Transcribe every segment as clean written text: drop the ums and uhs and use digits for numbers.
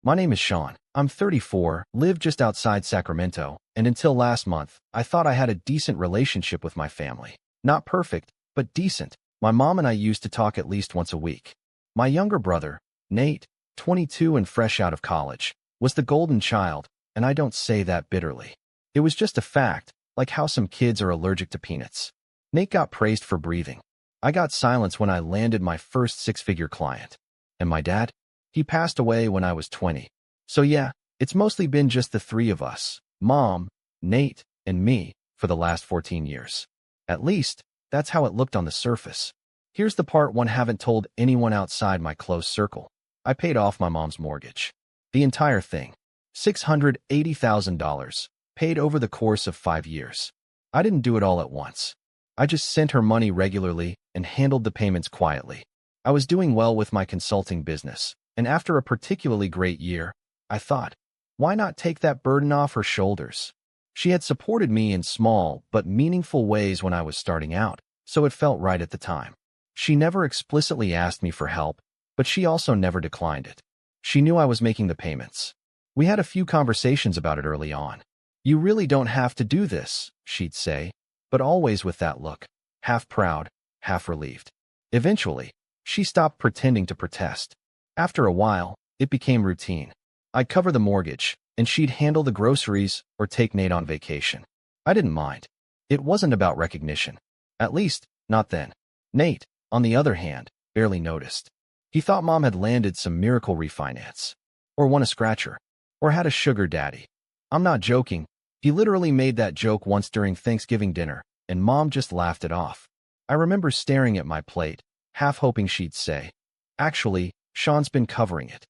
My name is Sean. I'm 34, live just outside Sacramento, and until last month, I thought I had a decent relationship with my family. Not perfect, but decent. My mom and I used to talk at least once a week. My younger brother, Nate, 22 and fresh out of college, was the golden child, and I don't say that bitterly. It was just a fact, like how some kids are allergic to peanuts. Nate got praised for breathing. I got silence when I landed my first six-figure client. And my dad? He passed away when I was 20. So yeah, it's mostly been just the three of us, Mom, Nate, and me, for the last 14 years. At least, that's how it looked on the surface. Here's the part one haven't told anyone outside my close circle. I paid off my mom's mortgage. The entire thing. $680,000, paid over the course of 5 years. I didn't do it all at once. I just sent her money regularly and handled the payments quietly. I was doing well with my consulting business, and after a particularly great year, I thought, why not take that burden off her shoulders? She had supported me in small but meaningful ways when I was starting out, so it felt right at the time. She never explicitly asked me for help, but she also never declined it. She knew I was making the payments. We had a few conversations about it early on. You really don't have to do this, she'd say, but always with that look, half proud, half relieved. Eventually, she stopped pretending to protest. After a while, it became routine. I'd cover the mortgage, and she'd handle the groceries or take Nate on vacation. I didn't mind. It wasn't about recognition. At least, not then. Nate, on the other hand, barely noticed. He thought Mom had landed some miracle refinance, or won a scratcher, or had a sugar daddy. I'm not joking. He literally made that joke once during Thanksgiving dinner, and Mom just laughed it off. I remember staring at my plate, half hoping she'd say, actually, Sean's been covering it.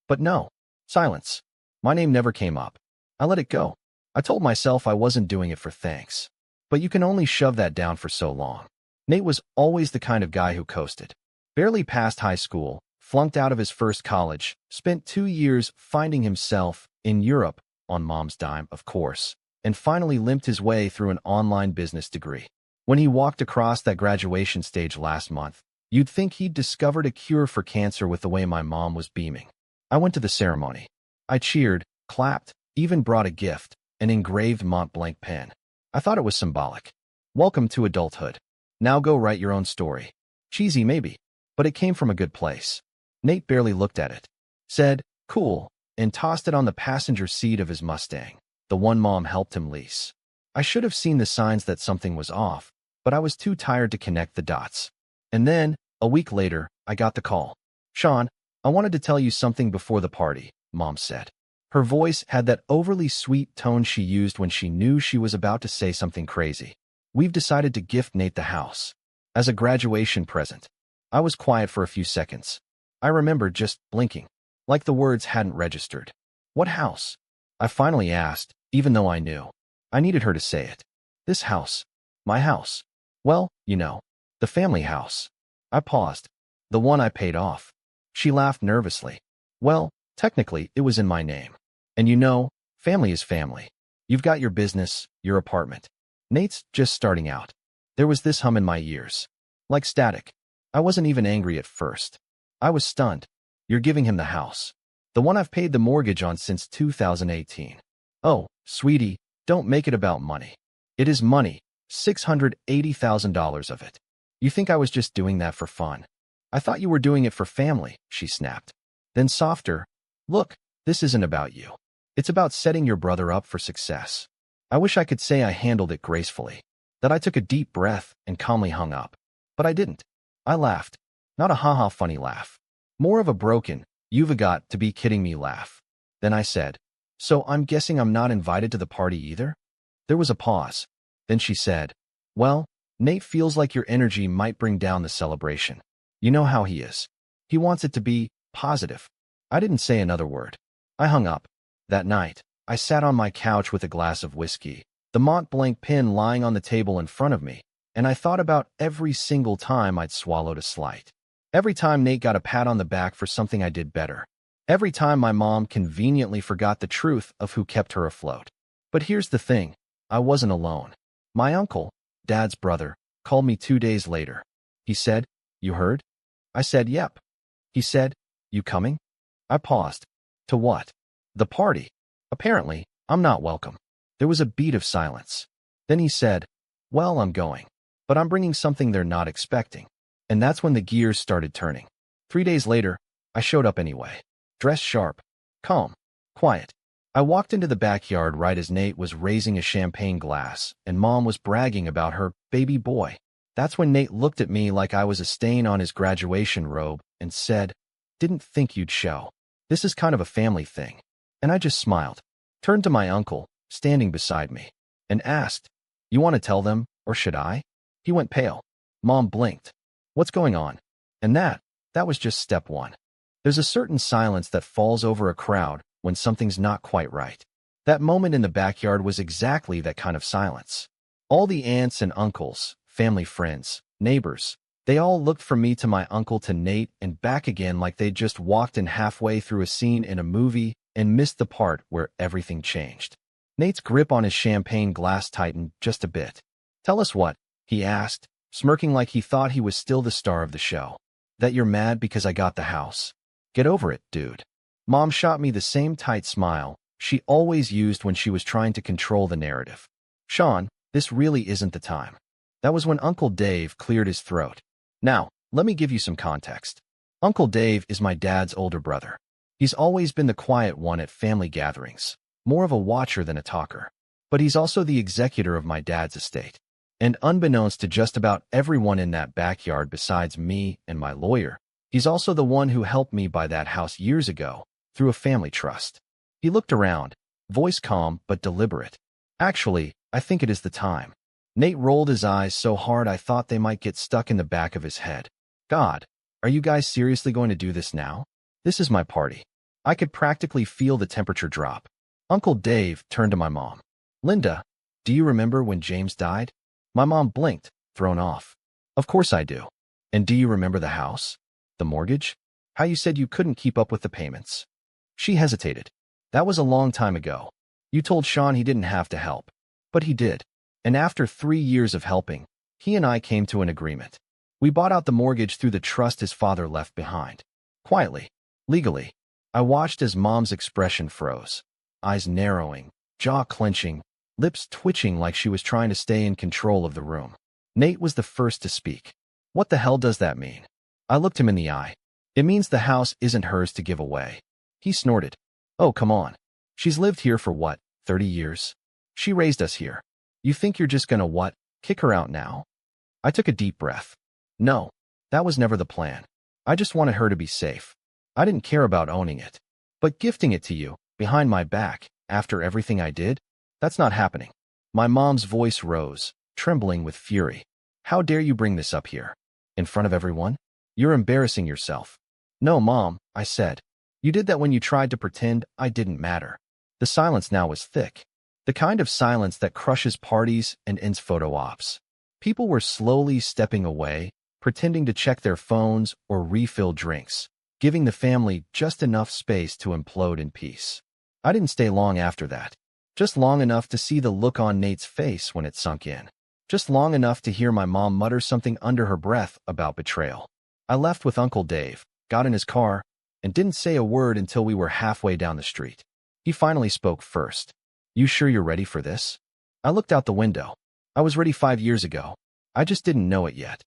But no. Silence. My name never came up. I let it go. I told myself I wasn't doing it for thanks. But you can only shove that down for so long. Nate was always the kind of guy who coasted. Barely passed high school, flunked out of his first college, spent 2 years finding himself in Europe, on Mom's dime, of course, and finally limped his way through an online business degree. When he walked across that graduation stage last month, you'd think he'd discovered a cure for cancer with the way my mom was beaming. I went to the ceremony. I cheered, clapped, even brought a gift, an engraved Mont-Blanc pen. I thought it was symbolic. Welcome to adulthood. Now go write your own story. Cheesy maybe, but it came from a good place. Nate barely looked at it, said, cool, and tossed it on the passenger seat of his Mustang, the one Mom helped him lease. I should have seen the signs that something was off, but I was too tired to connect the dots. And then, a week later, I got the call. Sean, I wanted to tell you something before the party, Mom said. Her voice had that overly sweet tone she used when she knew she was about to say something crazy. We've decided to gift Nate the house. As a graduation present. I was quiet for a few seconds. I remember just blinking, like the words hadn't registered. What house? I finally asked, even though I knew. I needed her to say it. This house. My house. Well, you know, the family house. I paused. The one I paid off. She laughed nervously. Well, technically, it was in my name. And you know, family is family. You've got your business, your apartment. Nate's just starting out. There was this hum in my ears. Like static. I wasn't even angry at first. I was stunned. You're giving him the house. The one I've paid the mortgage on since 2018. Oh, sweetie, don't make it about money. It is money, $680,000 of it. You think I was just doing that for fun? I thought you were doing it for family, she snapped. Then softer, look, this isn't about you. It's about setting your brother up for success. I wish I could say I handled it gracefully, that I took a deep breath and calmly hung up. But I didn't. I laughed. Not a ha-ha funny laugh. More of a broken, you've got to be kidding me laugh. Then I said, so I'm guessing I'm not invited to the party either? There was a pause. Then she said, well, Nate feels like your energy might bring down the celebration. You know how he is. He wants it to be positive. I didn't say another word. I hung up. That night, I sat on my couch with a glass of whiskey, the Mont-Blanc pen lying on the table in front of me, and I thought about every single time I'd swallowed a slight. Every time Nate got a pat on the back for something I did better. Every time my mom conveniently forgot the truth of who kept her afloat. But here's the thing. I wasn't alone. My uncle, Dad's brother, called me 2 days later. He said, you heard? I said, yep. He said, you coming? I paused. To what? The party. Apparently, I'm not welcome. There was a beat of silence. Then he said, well, I'm going. But I'm bringing something they're not expecting. And that's when the gears started turning. 3 days later, I showed up anyway. Dressed sharp, calm, quiet. I walked into the backyard right as Nate was raising a champagne glass and Mom was bragging about her baby boy. That's when Nate looked at me like I was a stain on his graduation robe and said, didn't think you'd show. This is kind of a family thing. And I just smiled, turned to my uncle, standing beside me, and asked, you want to tell them, or should I? He went pale. Mom blinked. What's going on? And that was just step one. There's a certain silence that falls over a crowd when something's not quite right. That moment in the backyard was exactly that kind of silence. All the aunts and uncles, family friends, neighbors, they all looked from me to my uncle to Nate and back again like they'd just walked in halfway through a scene in a movie and missed the part where everything changed. Nate's grip on his champagne glass tightened just a bit. Tell us what? He asked, smirking like he thought he was still the star of the show. That you're mad because I got the house. Get over it, dude. Mom shot me the same tight smile she always used when she was trying to control the narrative. Sean, this really isn't the time. That was when Uncle Dave cleared his throat. Now, let me give you some context. Uncle Dave is my dad's older brother. He's always been the quiet one at family gatherings, more of a watcher than a talker. But he's also the executor of my dad's estate. And unbeknownst to just about everyone in that backyard besides me and my lawyer, he's also the one who helped me buy that house years ago through a family trust. He looked around, voice calm but deliberate. Actually, I think it is the time. Nate rolled his eyes so hard I thought they might get stuck in the back of his head. God, are you guys seriously going to do this now? This is my party. I could practically feel the temperature drop. Uncle Dave turned to my mom. Linda, do you remember when James died? My mom blinked, thrown off. Of course I do. And do you remember the house? The mortgage? How you said you couldn't keep up with the payments? She hesitated. That was a long time ago. You told Sean he didn't have to help. But he did. And after 3 years of helping, he and I came to an agreement. We bought out the mortgage through the trust his father left behind. Quietly, legally. I watched as Mom's expression froze. Eyes narrowing, jaw clenching, lips twitching like she was trying to stay in control of the room. Nate was the first to speak. What the hell does that mean? I looked him in the eye. It means the house isn't hers to give away. He snorted. Oh, come on. She's lived here for what, 30 years? She raised us here. You think you're just gonna what, kick her out now? I took a deep breath. No, that was never the plan. I just wanted her to be safe. I didn't care about owning it. But gifting it to you, behind my back, after everything I did? That's not happening. My mom's voice rose, trembling with fury. How dare you bring this up here? In front of everyone? You're embarrassing yourself. No, Mom, I said. You did that when you tried to pretend I didn't matter. The silence now was thick. The kind of silence that crushes parties and ends photo ops. People were slowly stepping away, pretending to check their phones or refill drinks, giving the family just enough space to implode in peace. I didn't stay long after that. Just long enough to see the look on Nate's face when it sunk in. Just long enough to hear my mom mutter something under her breath about betrayal. I left with Uncle Dave, got in his car, and didn't say a word until we were halfway down the street. He finally spoke first. You sure you're ready for this? I looked out the window. I was ready 5 years ago. I just didn't know it yet.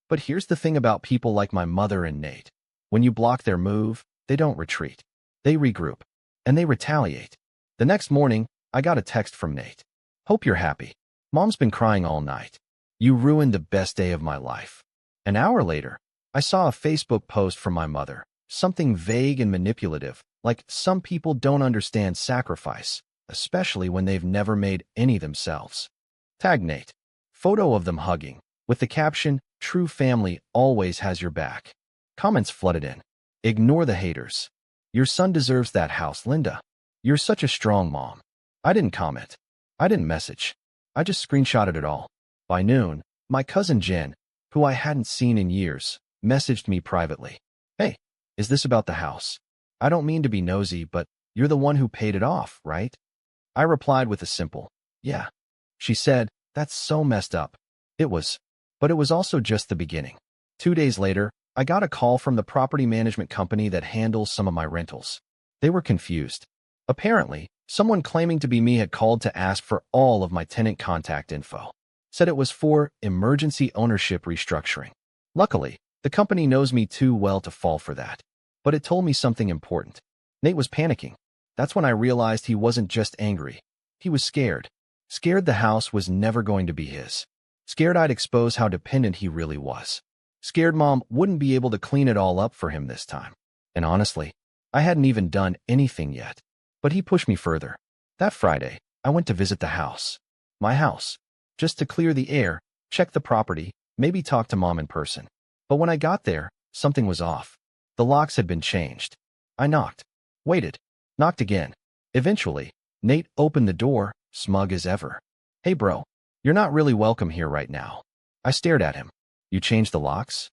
But here's the thing about people like my mother and Nate. When you block their move, they don't retreat. They regroup. And they retaliate. The next morning, I got a text from Nate. Hope you're happy. Mom's been crying all night. You ruined the best day of my life. An hour later, I saw a Facebook post from my mother. Something vague and manipulative, like some people don't understand sacrifice, especially when they've never made any themselves. Tag Nate. Photo of them hugging, with the caption, "True family always has your back." Comments flooded in. Ignore the haters. Your son deserves that house, Linda. You're such a strong mom. I didn't comment. I didn't message. I just screenshotted it all. By noon, my cousin Jen, who I hadn't seen in years, messaged me privately. Hey, is this about the house? I don't mean to be nosy, but you're the one who paid it off, right? I replied with a simple, yeah. She said, that's so messed up. It was. But it was also just the beginning. 2 days later, I got a call from the property management company that handles some of my rentals. They were confused. Apparently, someone claiming to be me had called to ask for all of my tenant contact info. Said it was for emergency ownership restructuring. Luckily, the company knows me too well to fall for that. But it told me something important. Nate was panicking. That's when I realized he wasn't just angry. He was scared. Scared the house was never going to be his. Scared I'd expose how dependent he really was. Scared Mom wouldn't be able to clean it all up for him this time. And honestly, I hadn't even done anything yet. But he pushed me further. That Friday, I went to visit the house. My house. Just to clear the air, check the property, maybe talk to Mom in person. But when I got there, something was off. The locks had been changed. I knocked. Waited. Knocked again. Eventually, Nate opened the door, smug as ever. Hey bro, you're not really welcome here right now. I stared at him. You changed the locks?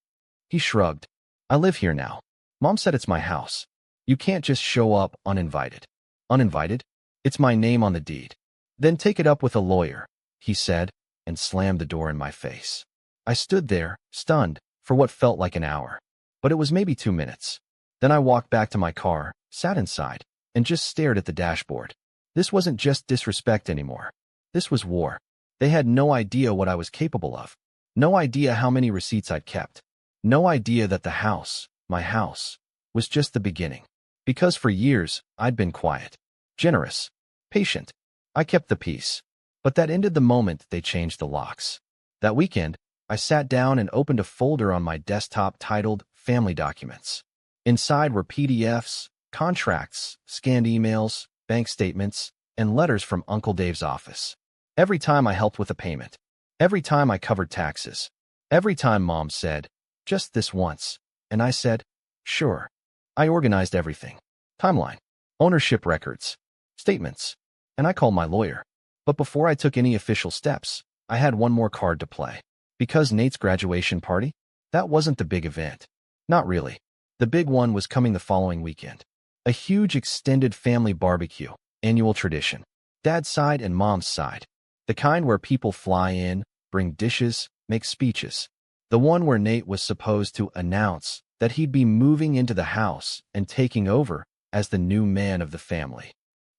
He shrugged. I live here now. Mom said it's my house. You can't just show up uninvited. Uninvited? It's my name on the deed. Then take it up with a lawyer, he said, and slammed the door in my face. I stood there, stunned, for what felt like an hour. But it was maybe 2 minutes. Then I walked back to my car, sat inside, and just stared at the dashboard. This wasn't just disrespect anymore. This was war. They had no idea what I was capable of. No idea how many receipts I'd kept. No idea that the house, my house, was just the beginning. Because for years, I'd been quiet, generous, patient. I kept the peace. But that ended the moment they changed the locks. That weekend, I sat down and opened a folder on my desktop titled Family Documents. Inside were PDFs, contracts, scanned emails, bank statements, and letters from Uncle Dave's office. Every time I helped with a payment. Every time I covered taxes. Every time Mom said, just this once. And I said, sure. I organized everything. Timeline, ownership records, statements. And I called my lawyer. But before I took any official steps, I had one more card to play. Because Nate's graduation party? That wasn't the big event. Not really. The big one was coming the following weekend. A huge extended family barbecue, annual tradition. Dad's side and Mom's side. The kind where people fly in, bring dishes, make speeches. The one where Nate was supposed to announce that he'd be moving into the house and taking over as the new man of the family.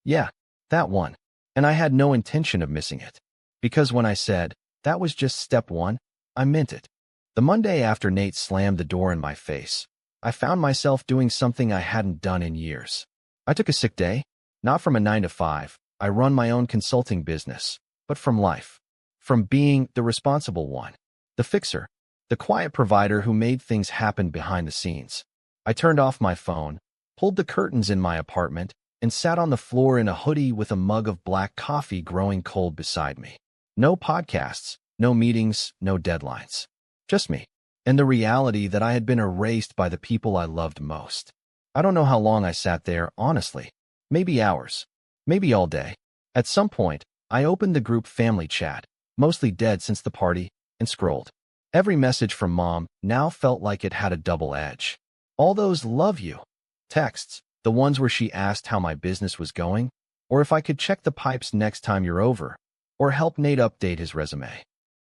Yeah, that one. And I had no intention of missing it. Because when I said, that was just step one, I meant it. The Monday after Nate slammed the door in my face, I found myself doing something I hadn't done in years. I took a sick day, not from a 9-to-5. I run my own consulting business, but from life. From being the responsible one, the fixer, the quiet provider who made things happen behind the scenes. I turned off my phone, pulled the curtains in my apartment, and sat on the floor in a hoodie with a mug of black coffee growing cold beside me. No podcasts, no meetings, no deadlines. Just me. And the reality that I had been erased by the people I loved most. I don't know how long I sat there, honestly. Maybe hours. Maybe all day. At some point, I opened the group family chat, mostly dead since the party, and scrolled. Every message from Mom now felt like it had a double edge. All those love you texts, the ones where she asked how my business was going, or if I could check the pipes next time you're over, or help Nate update his resume.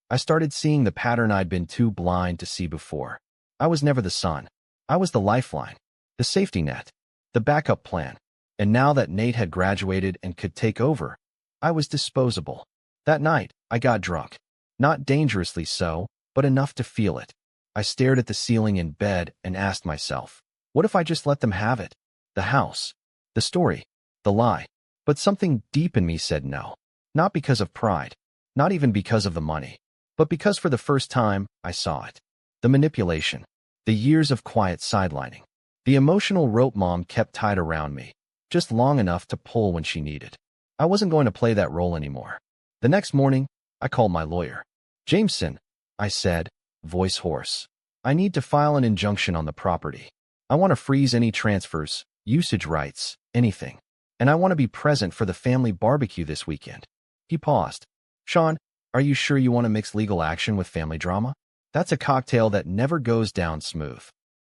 I started seeing the pattern I'd been too blind to see before. I was never the son. I was the lifeline, the safety net, the backup plan. And now that Nate had graduated and could take over, I was disposable. That night, I got drunk. Not dangerously so, but enough to feel it. I stared at the ceiling in bed and asked myself, what if I just let them have it? The house, the story, the lie. But something deep in me said no. Not because of pride, not even because of the money, but because for the first time, I saw it. The manipulation, the years of quiet sidelining, the emotional rope Mom kept tied around me, just long enough to pull when she needed. I wasn't going to play that role anymore. The next morning, I called my lawyer. Jameson, I said, voice hoarse. I need to file an injunction on the property. I want to freeze any transfers, usage rights, anything. And I want to be present for the family barbecue this weekend. He paused. Sean, are you sure you want to mix legal action with family drama? That's a cocktail that never goes down smooth.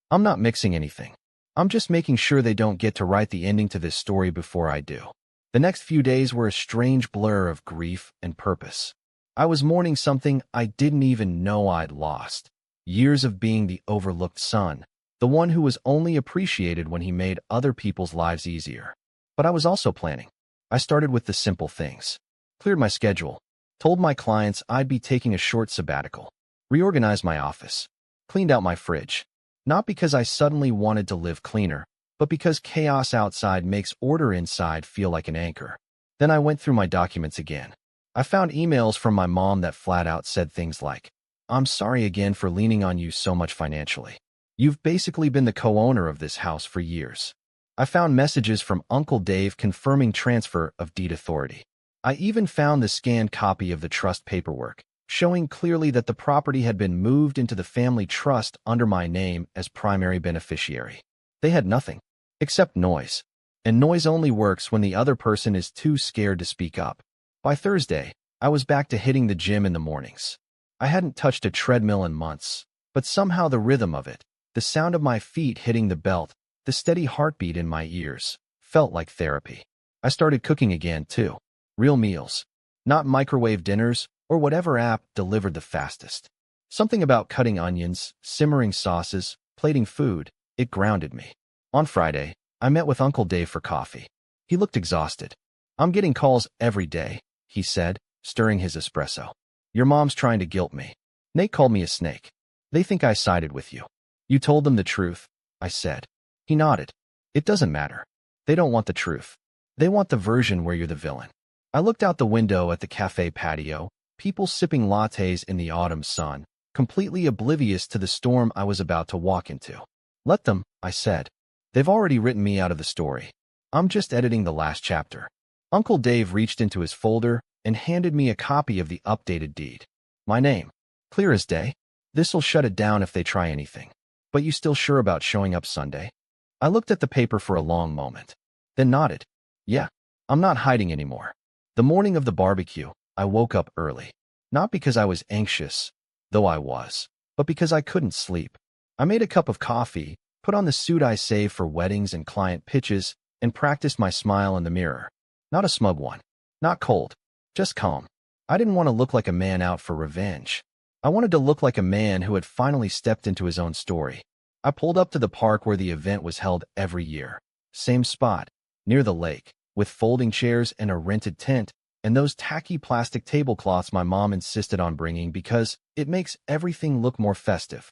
I'm not mixing anything. I'm just making sure they don't get to write the ending to this story before I do. The next few days were a strange blur of grief and purpose. I was mourning something I didn't even know I'd lost. Years of being the overlooked son, the one who was only appreciated when he made other people's lives easier. But I was also planning. I started with the simple things. Cleared my schedule, told my clients I'd be taking a short sabbatical, reorganized my office, cleaned out my fridge. Not because I suddenly wanted to live cleaner, but because chaos outside makes order inside feel like an anchor. Then I went through my documents again. I found emails from my mom that flat out said things like, "I'm sorry again for leaning on you so much financially. You've basically been the co-owner of this house for years." I found messages from Uncle Dave confirming transfer of deed authority. I even found the scanned copy of the trust paperwork, showing clearly that the property had been moved into the family trust under my name as primary beneficiary. They had nothing except noise. And noise only works when the other person is too scared to speak up. By Thursday, I was back to hitting the gym in the mornings. I hadn't touched a treadmill in months, but somehow the rhythm of it, the sound of my feet hitting the belt, the steady heartbeat in my ears, felt like therapy. I started cooking again, too. Real meals. Not microwave dinners or whatever app delivered the fastest. Something about cutting onions, simmering sauces, plating food, it grounded me. On Friday, I met with Uncle Dave for coffee. He looked exhausted. "I'm getting calls every day," he said, stirring his espresso. "Your mom's trying to guilt me. Nate called me a snake. They think I sided with you." "You told them the truth," I said. He nodded. "It doesn't matter. They don't want the truth. They want the version where you're the villain." I looked out the window at the cafe patio, people sipping lattes in the autumn sun, completely oblivious to the storm I was about to walk into. "Let them," I said. "They've already written me out of the story. I'm just editing the last chapter." Uncle Dave reached into his folder and handed me a copy of the updated deed. My name. Clear as day. "This'll shut it down if they try anything. But you still sure about showing up Sunday?" I looked at the paper for a long moment, then nodded. "Yeah, I'm not hiding anymore." The morning of the barbecue, I woke up early. Not because I was anxious, though I was, but because I couldn't sleep. I made a cup of coffee, put on the suit I saved for weddings and client pitches, and practiced my smile in the mirror. Not a smug one. Not cold. Just calm. I didn't want to look like a man out for revenge. I wanted to look like a man who had finally stepped into his own story. I pulled up to the park where the event was held every year. Same spot, near the lake, with folding chairs and a rented tent, and those tacky plastic tablecloths my mom insisted on bringing because it makes everything look more festive.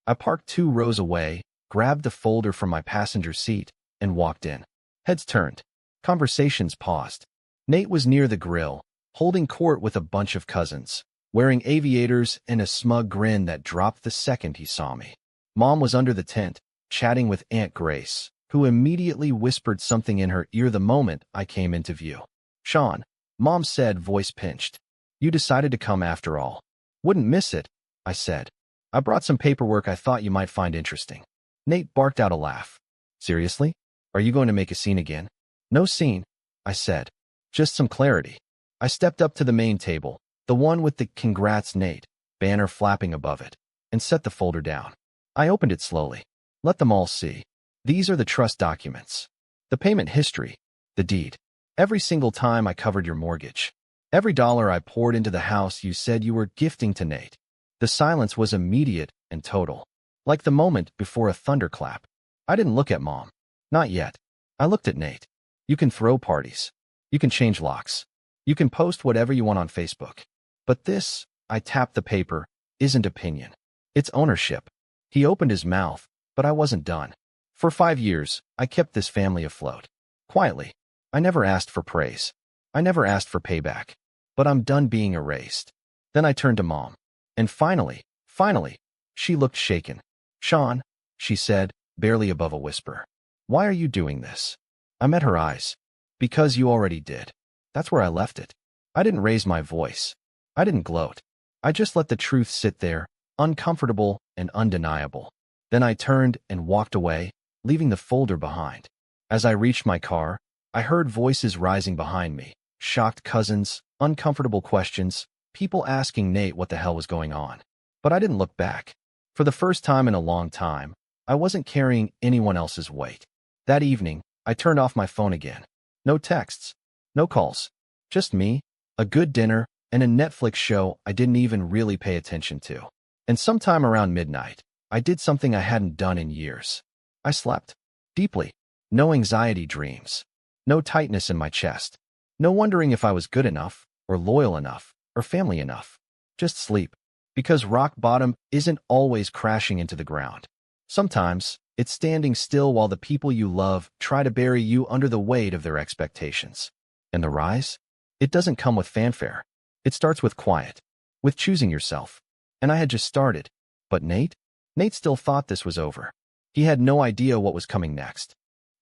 I parked 2 rows away, grabbed the folder from my passenger seat, and walked in. Heads turned. Conversations paused. Nate was near the grill, holding court with a bunch of cousins, wearing aviators and a smug grin that dropped the second he saw me. Mom was under the tent, chatting with Aunt Grace, who immediately whispered something in her ear the moment I came into view. "Sean," Mom said, voice pinched. "You decided to come after all." "Wouldn't miss it," I said. "I brought some paperwork I thought you might find interesting." Nate barked out a laugh. "Seriously? Are you going to make a scene again?" "No scene," I said. "Just some clarity." I stepped up to the main table, the one with the "Congrats, Nate" banner flapping above it, and set the folder down. I opened it slowly. Let them all see. These are the trust documents. The payment history. The deed. Every single time I covered your mortgage. Every dollar I poured into the house you said you were gifting to Nate. The silence was immediate and total. Like the moment before a thunderclap. I didn't look at Mom. Not yet. I looked at Nate. "You can throw parties. You can change locks. You can post whatever you want on Facebook. But this," I tapped the paper, "isn't opinion. It's ownership." He opened his mouth, but I wasn't done. For 5 years, I kept this family afloat. Quietly. I never asked for praise. I never asked for payback. But I'm done being erased. Then I turned to Mom. And finally, she looked shaken. "Sean," she said, barely above a whisper. "Why are you doing this?" I met her eyes. "Because you already did." That's where I left it. I didn't raise my voice. I didn't gloat. I just let the truth sit there, uncomfortable and undeniable. Then I turned and walked away, leaving the folder behind. As I reached my car, I heard voices rising behind me, shocked cousins, uncomfortable questions, people asking Nate what the hell was going on. But I didn't look back. For the first time in a long time, I wasn't carrying anyone else's weight. That evening, I turned off my phone again. No texts, no calls, just me, a good dinner, and a Netflix show I didn't even really pay attention to. And sometime around midnight, I did something I hadn't done in years. I slept. Deeply. No anxiety dreams. No tightness in my chest. No wondering if I was good enough, or loyal enough, or family enough. Just sleep. Because rock bottom isn't always crashing into the ground. Sometimes, it's standing still while the people you love try to bury you under the weight of their expectations. And the rise? It doesn't come with fanfare. It starts with quiet. With choosing yourself. And I had just started. But Nate? Nate still thought this was over. He had no idea what was coming next.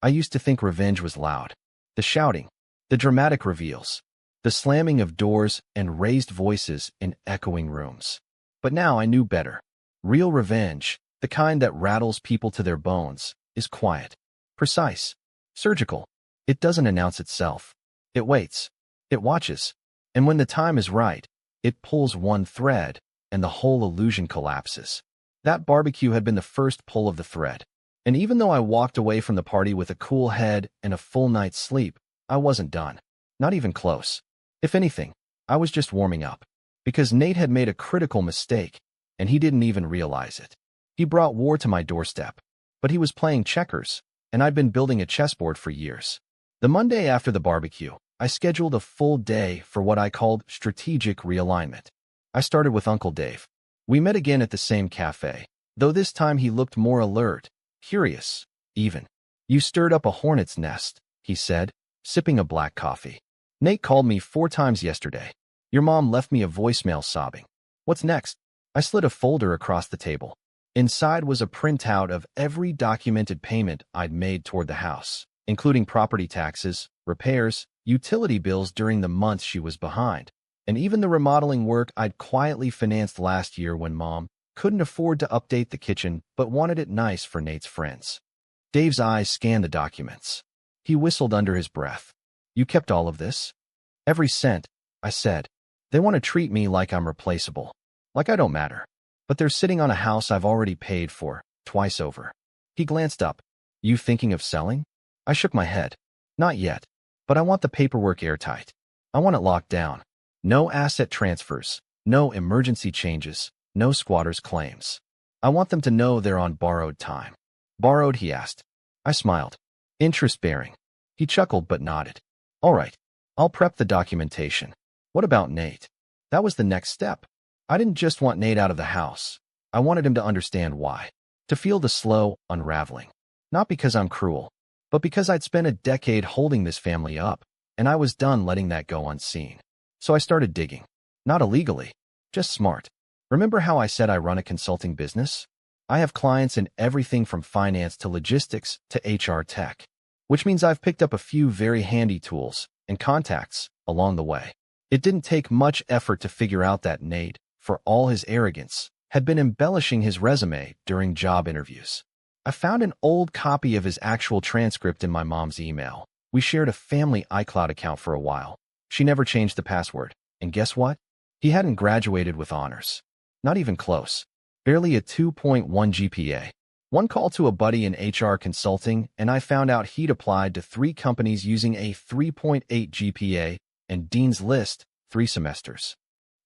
I used to think revenge was loud. The shouting. The dramatic reveals. The slamming of doors and raised voices in echoing rooms. But now I knew better. Real revenge, the kind that rattles people to their bones, is quiet. Precise. Surgical. It doesn't announce itself. It waits. It watches. And when the time is right, it pulls one thread, and the whole illusion collapses. That barbecue had been the first pull of the thread. And even though I walked away from the party with a cool head and a full night's sleep, I wasn't done. Not even close. If anything, I was just warming up. Because Nate had made a critical mistake, and he didn't even realize it. He brought war to my doorstep. But he was playing checkers, and I'd been building a chessboard for years. The Monday after the barbecue, I scheduled a full day for what I called strategic realignment. I started with Uncle Dave. We met again at the same cafe, though this time he looked more alert, curious, even. "You stirred up a hornet's nest," he said, sipping a black coffee. "Nate called me 4 times yesterday. Your mom left me a voicemail sobbing. What's next?" I slid a folder across the table. Inside was a printout of every documented payment I'd made toward the house, including property taxes, repairs, utility bills during the months she was behind, and even the remodeling work I'd quietly financed last year when Mom couldn't afford to update the kitchen but wanted it nice for Nate's friends. Dave's eyes scanned the documents. He whistled under his breath. "You kept all of this?" "Every cent," I said. "They want to treat me like I'm replaceable. Like I don't matter. But they're sitting on a house I've already paid for, twice over." He glanced up. "You thinking of selling?" I shook my head. "Not yet. But I want the paperwork airtight. I want it locked down. No asset transfers, no emergency changes, no squatters' claims. I want them to know they're on borrowed time." "Borrowed?" he asked. I smiled. "Interest-bearing." He chuckled but nodded. "All right. I'll prep the documentation. What about Nate?" That was the next step. I didn't just want Nate out of the house. I wanted him to understand why. To feel the slow unraveling. Not because I'm cruel, but because I'd spent a decade holding this family up, and I was done letting that go unseen. So I started digging. Not illegally, just smart. Remember how I said I run a consulting business? I have clients in everything from finance to logistics to HR tech, which means I've picked up a few very handy tools and contacts along the way. It didn't take much effort to figure out that Nate, for all his arrogance, had been embellishing his resume during job interviews. I found an old copy of his actual transcript in my mom's email. We shared a family iCloud account for a while. She never changed the password. And guess what? He hadn't graduated with honors. Not even close. Barely a 2.1 GPA. One call to a buddy in HR consulting, and I found out he'd applied to 3 companies using a 3.8 GPA and Dean's List 3 semesters.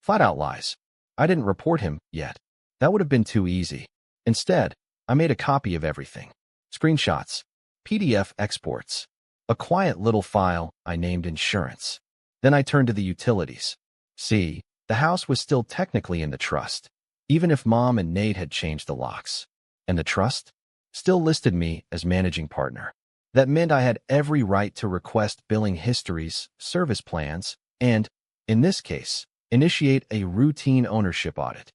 Flat out lies. I didn't report him yet. That would have been too easy. Instead, I made a copy of everything. Screenshots. PDF exports. A quiet little file I named insurance. Then I turned to the utilities. See, the house was still technically in the trust, even if Mom and Nate had changed the locks. And the trust still listed me as managing partner. That meant I had every right to request billing histories, service plans, and, in this case, initiate a routine ownership audit.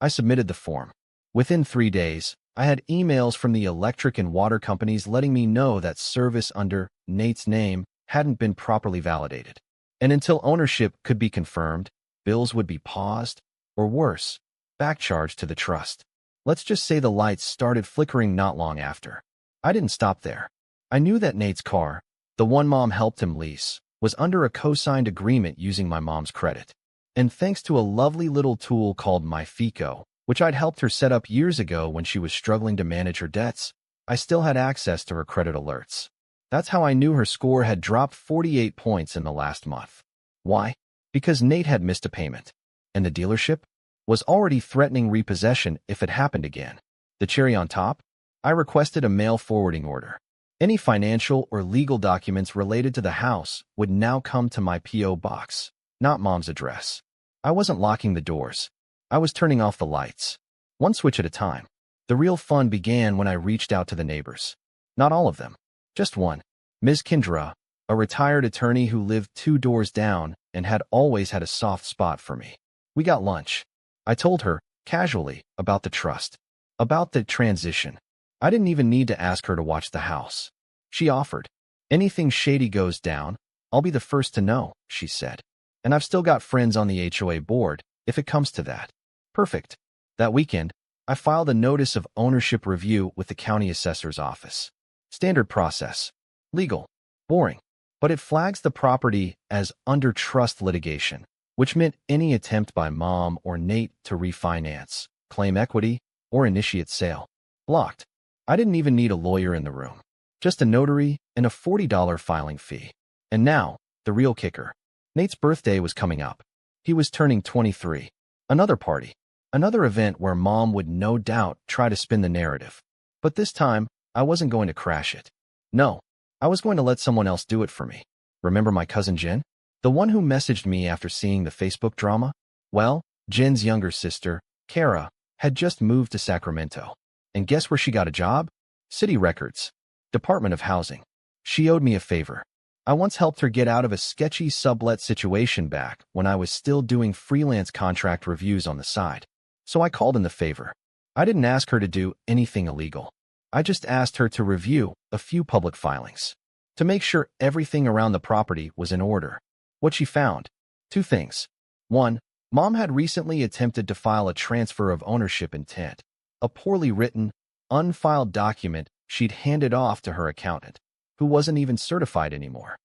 I submitted the form. Within 3 days, I had emails from the electric and water companies letting me know that service under Nate's name hadn't been properly validated. And until ownership could be confirmed, bills would be paused, or worse, backcharged to the trust. Let's just say the lights started flickering not long after. I didn't stop there. I knew that Nate's car, the one Mom helped him lease, was under a co-signed agreement using my mom's credit. And thanks to a lovely little tool called MyFico, which I'd helped her set up years ago when she was struggling to manage her debts, I still had access to her credit alerts. That's how I knew her score had dropped 48 points in the last month. Why? Because Nate had missed a payment, and the dealership was already threatening repossession if it happened again. The cherry on top? I requested a mail forwarding order. Any financial or legal documents related to the house would now come to my P.O. box, not Mom's address. I wasn't locking the doors. I was turning off the lights, one switch at a time. The real fun began when I reached out to the neighbors. Not all of them, just one. Ms. Kendra, a retired attorney who lived 2 doors down and had always had a soft spot for me. We got lunch. I told her, casually, about the trust, about the transition. I didn't even need to ask her to watch the house. She offered. Anything shady goes down, I'll be the first to know, she said. And I've still got friends on the HOA board, if it comes to that. Perfect. That weekend, I filed a notice of ownership review with the county assessor's office. Standard process. Legal. Boring. But it flags the property as under trust litigation, which meant any attempt by Mom or Nate to refinance, claim equity, or initiate sale. Blocked. I didn't even need a lawyer in the room. Just a notary and a $40 filing fee. And now, the real kicker. Nate's birthday was coming up. He was turning 23. Another party. Another event where Mom would no doubt try to spin the narrative. But this time, I wasn't going to crash it. No, I was going to let someone else do it for me. Remember my cousin Jen? The one who messaged me after seeing the Facebook drama? Well, Jen's younger sister, Kara, had just moved to Sacramento. And guess where she got a job? City Records. Department of Housing. She owed me a favor. I once helped her get out of a sketchy sublet situation back when I was still doing freelance contract reviews on the side. So I called in the favor. I didn't ask her to do anything illegal. I just asked her to review a few public filings to make sure everything around the property was in order. What she found? 2 things. 1, Mom had recently attempted to file a transfer of ownership intent, a poorly written, unfiled document she'd handed off to her accountant, who wasn't even certified anymore.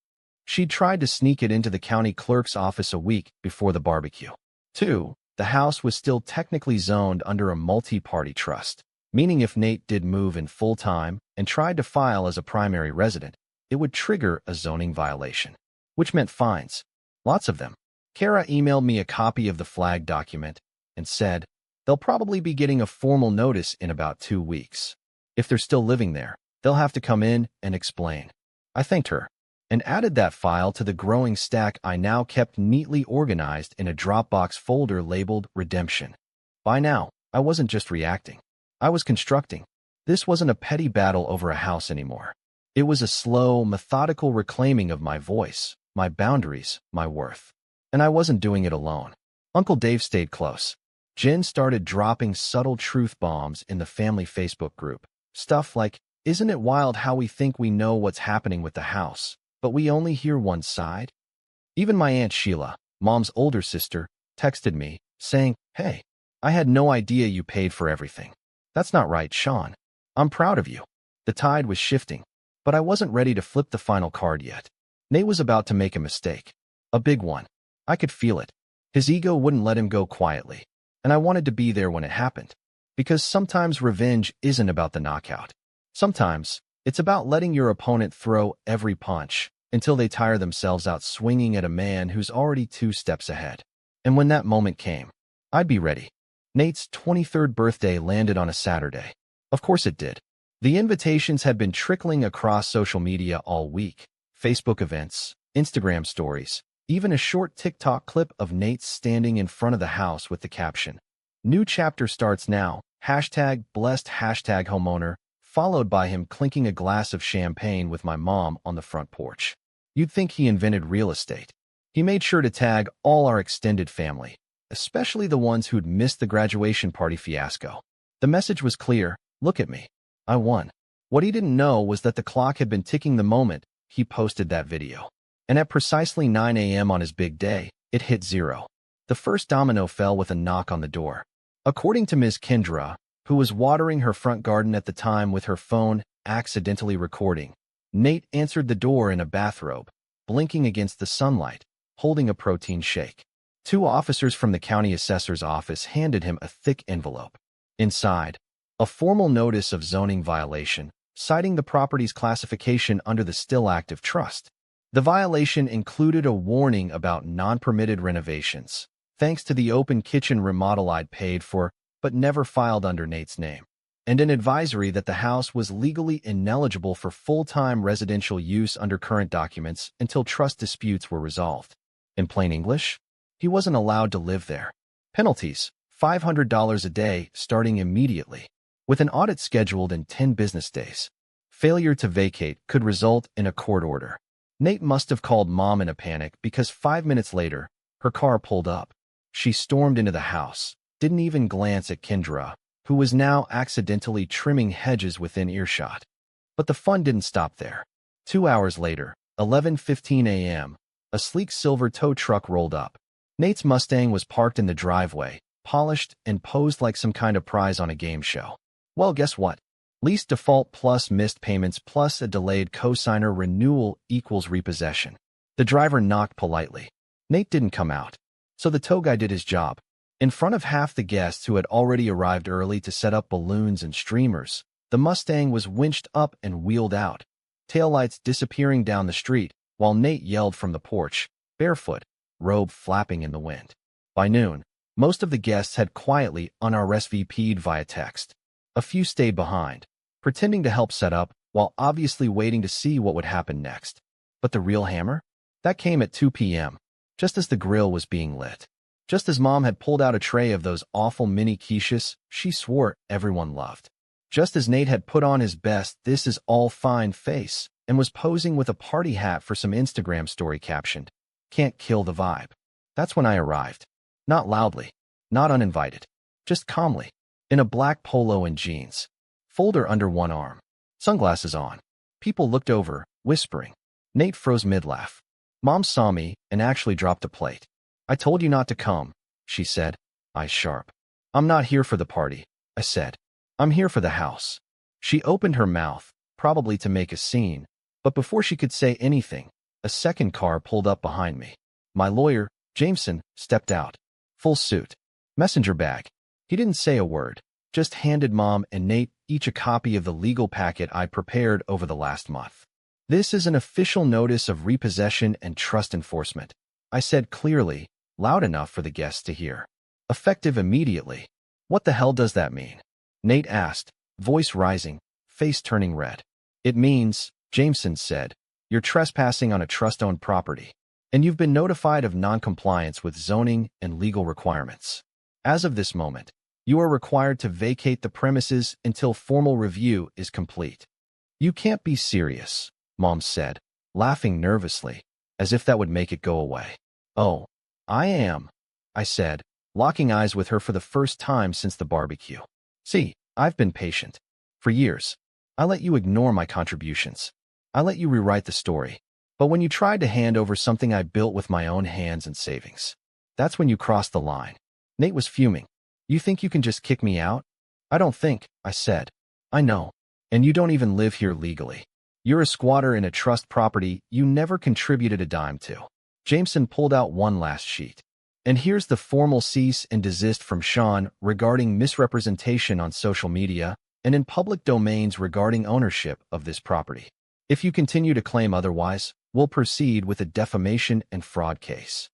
She'd tried to sneak it into the county clerk's office a week before the barbecue. 2, the house was still technically zoned under a multi-party trust, meaning if Nate did move in full-time and tried to file as a primary resident, it would trigger a zoning violation, which meant fines. Lots of them. Kara emailed me a copy of the flag document and said, they'll probably be getting a formal notice in about 2 weeks. If they're still living there, they'll have to come in and explain. I thanked her and added that file to the growing stack I now kept neatly organized in a Dropbox folder labeled Redemption. By now, I wasn't just reacting. I was constructing. This wasn't a petty battle over a house anymore. It was a slow, methodical reclaiming of my voice, my boundaries, my worth. And I wasn't doing it alone. Uncle Dave stayed close. Jen started dropping subtle truth bombs in the family Facebook group. Stuff like, isn't it wild how we think we know what's happening with the house, but we only hear one side? Even my Aunt Sheila, Mom's older sister, texted me, saying, hey, I had no idea you paid for everything. That's not right, Sean. I'm proud of you. The tide was shifting, but I wasn't ready to flip the final card yet. Nate was about to make a mistake. A big one. I could feel it. His ego wouldn't let him go quietly, and I wanted to be there when it happened. Because sometimes revenge isn't about the knockout. Sometimes, it's about letting your opponent throw every punch until they tire themselves out swinging at a man who's already 2 steps ahead. And when that moment came, I'd be ready. Nate's 23rd birthday landed on a Saturday. Of course it did. The invitations had been trickling across social media all week. Facebook events, Instagram stories, even a short TikTok clip of Nate standing in front of the house with the caption, "New chapter starts now, #blessed #homeowner," followed by him clinking a glass of champagne with my mom on the front porch. You'd think he invented real estate. He made sure to tag all our extended family, especially the ones who'd missed the graduation party fiasco. The message was clear, look at me. I won. What he didn't know was that the clock had been ticking the moment he posted that video. And at precisely 9 a.m. on his big day, it hit 0. The first domino fell with a knock on the door. According to Ms. Kendra, who was watering her front garden at the time with her phone accidentally recording, Nate answered the door in a bathrobe, blinking against the sunlight, holding a protein shake. 2 officers from the county assessor's office handed him a thick envelope. Inside, a formal notice of zoning violation, citing the property's classification under the still active trust. The violation included a warning about non-permitted renovations, thanks to the open kitchen remodel I'd paid for, but never filed under Nate's name. and an advisory that the house was legally ineligible for full-time residential use under current documents until trust disputes were resolved. In plain English, he wasn't allowed to live there. Penalties, $500 a day starting immediately, with an audit scheduled in 10 business days. Failure to vacate could result in a court order. Nate must have called Mom in a panic because 5 minutes later, her car pulled up. She stormed into the house, didn't even glance at Kendra, who was now accidentally trimming hedges within earshot. But the fun didn't stop there. 2 hours later, 11:15 a.m., a sleek silver tow truck rolled up. Nate's Mustang was parked in the driveway, polished and posed like some kind of prize on a game show. Well, guess what? Lease default plus missed payments plus a delayed cosigner renewal equals repossession. The driver knocked politely. Nate didn't come out, so the tow guy did his job. In front of half the guests who had already arrived early to set up balloons and streamers, the Mustang was winched up and wheeled out, taillights disappearing down the street, while Nate yelled from the porch, barefoot, robe flapping in the wind. By noon, most of the guests had quietly RSVP'd via text. A few stayed behind, pretending to help set up, while obviously waiting to see what would happen next. But the real hammer? That came at 2 p.m., just as the grill was being lit. Just as Mom had pulled out a tray of those awful mini quiches she swore everyone loved. Just as Nate had put on his best "this is all fine" face and was posing with a party hat for some Instagram story captioned, "Can't kill the vibe." That's when I arrived. Not loudly, not uninvited, just calmly, in a black polo and jeans, folder under one arm, sunglasses on. People looked over, whispering. Nate froze mid-laugh. Mom saw me and actually dropped a plate. "I told you not to come," she said, eyes sharp. "I'm not here for the party," I said. "I'm here for the house." She opened her mouth, probably to make a scene, but before she could say anything, a second car pulled up behind me. My lawyer, Jameson, stepped out. Full suit. Messenger bag. He didn't say a word, just handed Mom and Nate each a copy of the legal packet I prepared over the last month. "This is an official notice of repossession and trust enforcement," I said clearly, loud enough for the guests to hear. "Effective immediately." "What the hell does that mean?" Nate asked, voice rising, face turning red. "It means," Jameson said, "you're trespassing on a trust-owned property, and you've been notified of non-compliance with zoning and legal requirements. As of this moment, you are required to vacate the premises until formal review is complete." "You can't be serious," Mom said, laughing nervously, as if that would make it go away. "Oh, I am," I said, locking eyes with her for the first time since the barbecue. "See, I've been patient. For years, I let you ignore my contributions. I let you rewrite the story. But when you tried to hand over something I built with my own hands and savings, that's when you crossed the line." Nate was fuming. "You think you can just kick me out?" "I don't think," I said. "I know. And you don't even live here legally. You're a squatter in a trust property you never contributed a dime to." Jameson pulled out one last sheet. "And here's the formal cease and desist from Sean regarding misrepresentation on social media and in public domains regarding ownership of this property. If you continue to claim otherwise, we'll proceed with a defamation and fraud case."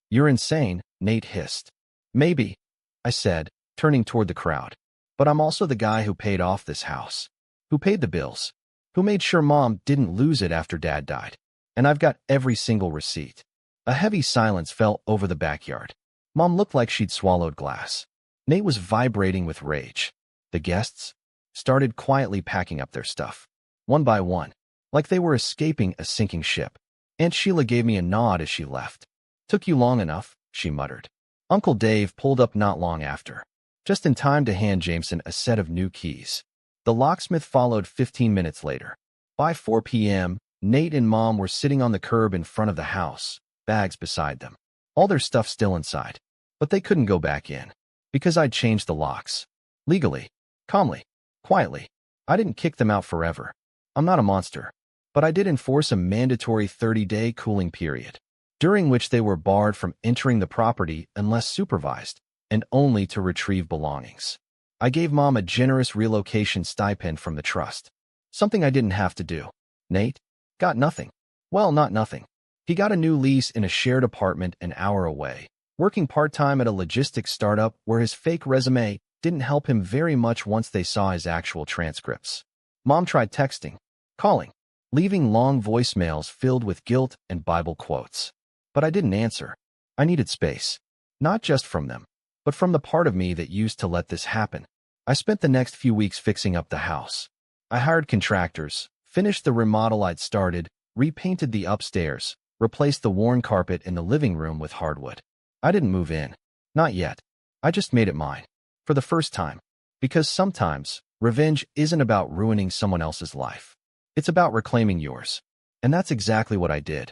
"You're insane," Nate hissed. "Maybe," I said, turning toward the crowd. "But I'm also the guy who paid off this house, who paid the bills, who made sure Mom didn't lose it after Dad died. And I've got every single receipt." A heavy silence fell over the backyard. Mom looked like she'd swallowed glass. Nate was vibrating with rage. The guests started quietly packing up their stuff, one by one, like they were escaping a sinking ship. Aunt Sheila gave me a nod as she left. "Took you long enough," she muttered. Uncle Dave pulled up not long after, just in time to hand Jameson a set of new keys. The locksmith followed 15 minutes later. By 4 p.m., Nate and Mom were sitting on the curb in front of the house, bags beside them. All their stuff still inside. But they couldn't go back in, because I'd changed the locks. Legally, calmly, quietly. I didn't kick them out forever. I'm not a monster. But I did enforce a mandatory 30-day cooling period, during which they were barred from entering the property unless supervised, and only to retrieve belongings. I gave Mom a generous relocation stipend from the trust, something I didn't have to do. Nate got nothing. Well, not nothing. He got a new lease in a shared apartment an hour away, working part-time at a logistics startup where his fake resume didn't help him very much once they saw his actual transcripts. Mom tried texting, calling, leaving long voicemails filled with guilt and Bible quotes. But I didn't answer. I needed space. Not just from them, but from the part of me that used to let this happen. I spent the next few weeks fixing up the house. I hired contractors, finished the remodel I'd started, repainted the upstairs, replaced the worn carpet in the living room with hardwood. I didn't move in. Not yet. I just made it mine. For the first time. Because sometimes, revenge isn't about ruining someone else's life. It's about reclaiming yours. And that's exactly what I did.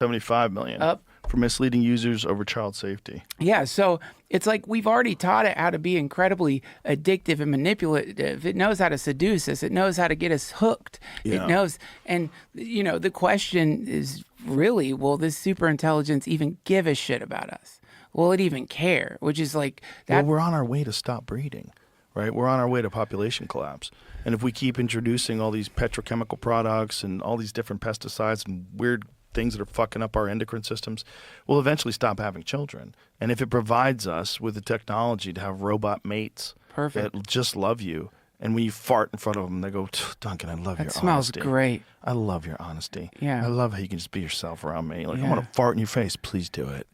75 million for misleading users over child safety. Yeah, so it's like we've already taught it how to be incredibly addictive and manipulative. It knows how to seduce us. It knows how to get us hooked. Yeah. It knows, and you know, the question is really, will this super intelligence even give a shit about us? Will it even care? Which is like that. Well, we're on our way to stop breeding, right? We're on our way to population collapse. And if we keep introducing all these petrochemical products and all these different pesticides and weird things that are fucking up our endocrine systems, we'll eventually stop having children. And if it provides us with the technology to have robot mates that just love you, and when you fart in front of them, they go, Duncan, I love your honesty. That smells great. I love your honesty. Yeah. I love how you can just be yourself around me. Like, I want to fart in your face. Please do it.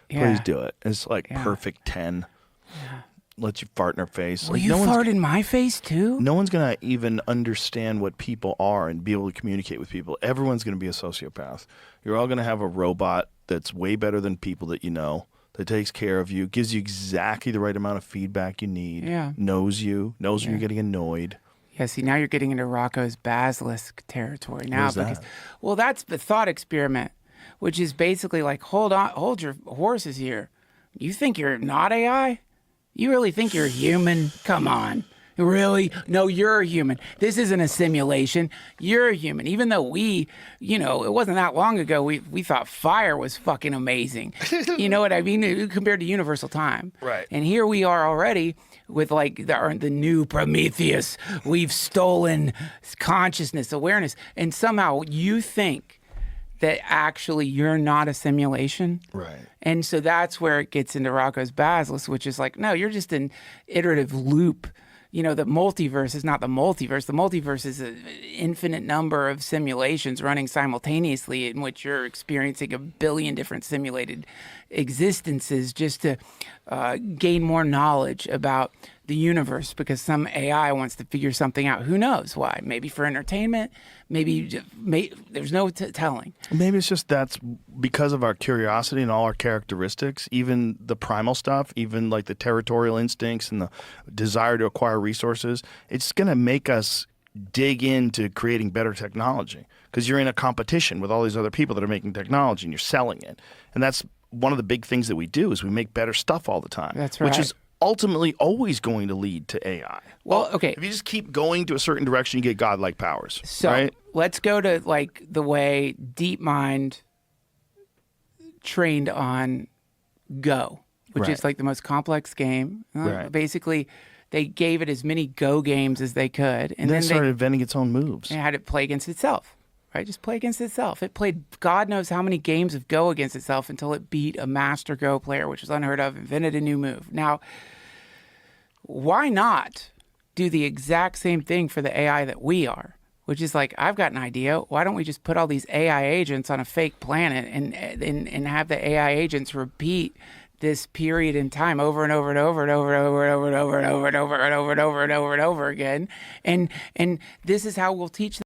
Yeah. Please do it. It's like perfect 10. Yeah. Let you fart in her face. Will like, you fart in my face too? No one's going to even understand what people are and be able to communicate with people. Everyone's going to be a sociopath. You're all going to have a robot that's way better than people that you know, that takes care of you, gives you exactly the right amount of feedback you need, knows when you're getting annoyed. Yeah, see, now you're getting into Rocco's basilisk territory now. What is that? Well, that's the thought experiment, which is basically like, hold your horses here. You think you're not AI? You really think you're human? Come on. Really? No, you're a human. This isn't a simulation. You're a human. Even though we, you know, it wasn't that long ago, we thought fire was fucking amazing. You know what I mean? Compared to universal time. Right. And here we are already with like the new Prometheus. We've stolen consciousness, awareness. And somehow you think that actually you're not a simulation. Right. And so that's where it gets into Rocco's basilisk, which is like, no, you're just an iterative loop. You know, the multiverse is not the multiverse. The multiverse is an infinite number of simulations running simultaneously in which you're experiencing a billion different simulated existences just to gain more knowledge about the universe because some AI wants to figure something out. Who knows why? Maybe for entertainment. Maybe there's no telling. Maybe it's just that's because of our curiosity and all our characteristics, even the primal stuff, even like the territorial instincts and the desire to acquire resources. It's going to make us dig into creating better technology because you're in a competition with all these other people that are making technology and you're selling it. And that's one of the big things that we do is we make better stuff all the time. That's right. Which is ultimately always going to lead to AI. Well, okay. If you just keep going to a certain direction, you get godlike powers. So right? Let's go to like the way DeepMind trained on Go, which is like the most complex game. Basically, they gave it as many Go games as they could. And then it started inventing its own moves. And had it play against itself. Right, just play against itself. It played God knows how many games of Go against itself until it beat a master Go player, which was unheard of, invented a new move. Now, why not do the exact same thing for the AI that we are? Which is like, I've got an idea. Why don't we just put all these AI agents on a fake planet and have the AI agents repeat this period in time over and over and over and over and over and over and over and over and over and over and over and over and over again? And this is how we'll teach them.